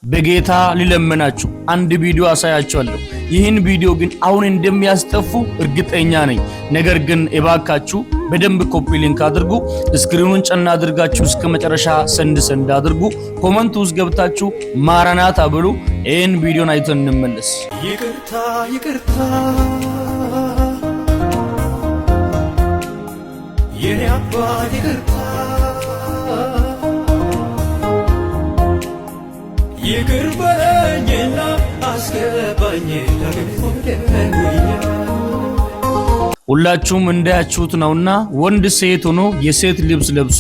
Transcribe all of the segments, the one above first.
በጌታ ሊለምናችሁ አንድ ቪዲዮ አሳያችኋለሁ። ይህን ቪዲዮ ግን አሁን እንደሚያስጠፉ እርግጠኛ ነኝ። ነገር ግን እባካችሁ በደንብ ኮፒ ሊንክ አድርጉ። ስክሪኑን ጫና አድርጋችሁ እስከ መጨረሻ ሰንድ አድርጉ። ኮመንት ውስጥ ገብታችሁ ማራናታ ብሉ። ይህን ቪዲዮን አይተን እንመለስ። ይቅርታ ይቅርታ የኔ አባት ይቅርታ ይቅር በለኝና አስገባኝ ሁላችሁም እንዳያችሁት ነውና ወንድ ሴት ሆኖ የሴት ልብስ ለብሶ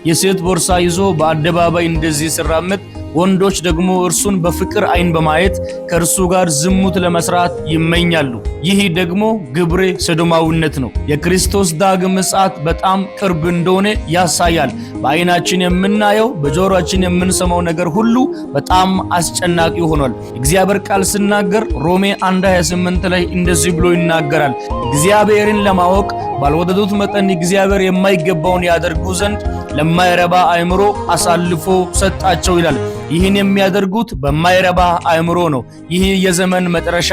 የሴት ቦርሳ ይዞ በአደባባይ እንደዚህ ሲራመድ ወንዶች ደግሞ እርሱን በፍቅር አይን በማየት ከእርሱ ጋር ዝሙት ለመስራት ይመኛሉ። ይህ ደግሞ ግብረ ሰዶማዊነት ነው። የክርስቶስ ዳግም ምጽአት በጣም ቅርብ እንደሆነ ያሳያል። በአይናችን የምናየው በጆሮአችን የምንሰማው ነገር ሁሉ በጣም አስጨናቂ ሆኗል። እግዚአብሔር ቃል ሲናገር ሮሜ 1:28 ላይ እንደዚህ ብሎ ይናገራል። እግዚአብሔርን ለማወቅ ባልወደዱት መጠን እግዚአብሔር የማይገባውን ያደርጉ ዘንድ ለማይረባ አእምሮ አሳልፎ ሰጣቸው ይላል። ይህን የሚያደርጉት በማይረባ አእምሮ ነው። ይህ የዘመን መጨረሻ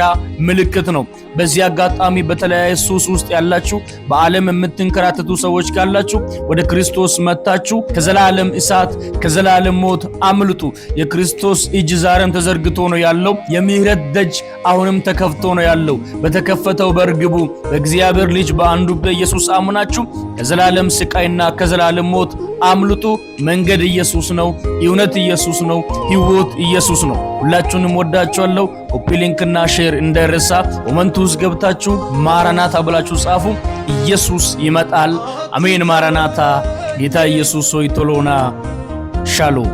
ምልክት ነው። በዚህ አጋጣሚ በተለያየ ሱስ ውስጥ ያላችሁ በዓለም የምትንከራተቱ ሰዎች ካላችሁ ወደ ክርስቶስ መጣችሁ ከዘላለም እሳት ከዘላለም ሞት አምልጡ። የክርስቶስ እጅ ዛሬም ተዘርግቶ ነው ያለው። የምህረት ደጅ አሁንም ተከፍቶ ነው ያለው። በተከፈተው በር ግቡ። በእግዚአብሔር ልጅ በአንዱ በኢየሱስ አምናችሁ ከዘላለም ስቃይና ከዘላለም ሞት አምልጡ። መንገድ ኢየሱስ ነው፣ እውነት ኢየሱስ ነው፣ ሕይወት ኢየሱስ ነው። ሁላችሁንም ወዳችኋለሁ። ኮፒ ሊንክና ሼር እንዳይረሳ። ኮመንት ውስጥ ገብታችሁ ማራናታ ብላችሁ ጻፉ። ኢየሱስ ይመጣል። አሜን። ማራናታ። ጌታ ኢየሱስ ሆይ ቶሎና ሻሎም